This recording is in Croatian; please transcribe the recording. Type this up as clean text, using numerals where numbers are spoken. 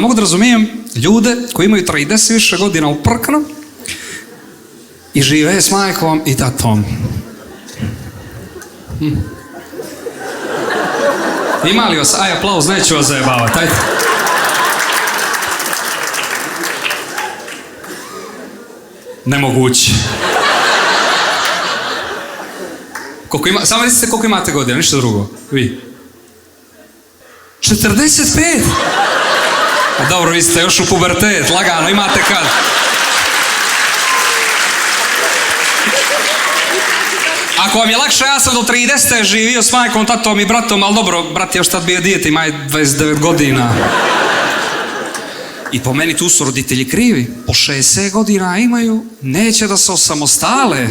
Mogu da razumijem ljude koji imaju 30 više godina u prknu i žive s majkom i tatom. Ima li vas? Aj, aplauz, neću vas zajebavati. Ajde. Nemoguće. Samo recite koliko imate godina, ništa drugo. Vi. 45? A dobro, vi ste još u pubertet, lagano, imate kad. Ako vam je lakše, ja sam do 30. živio s majkom, tatom i bratom, ali dobro, brat je još tad bio dijete, ima 29 godina. I po meni tu su roditelji krivi. Po 60 godina imaju, neće da se osamostale.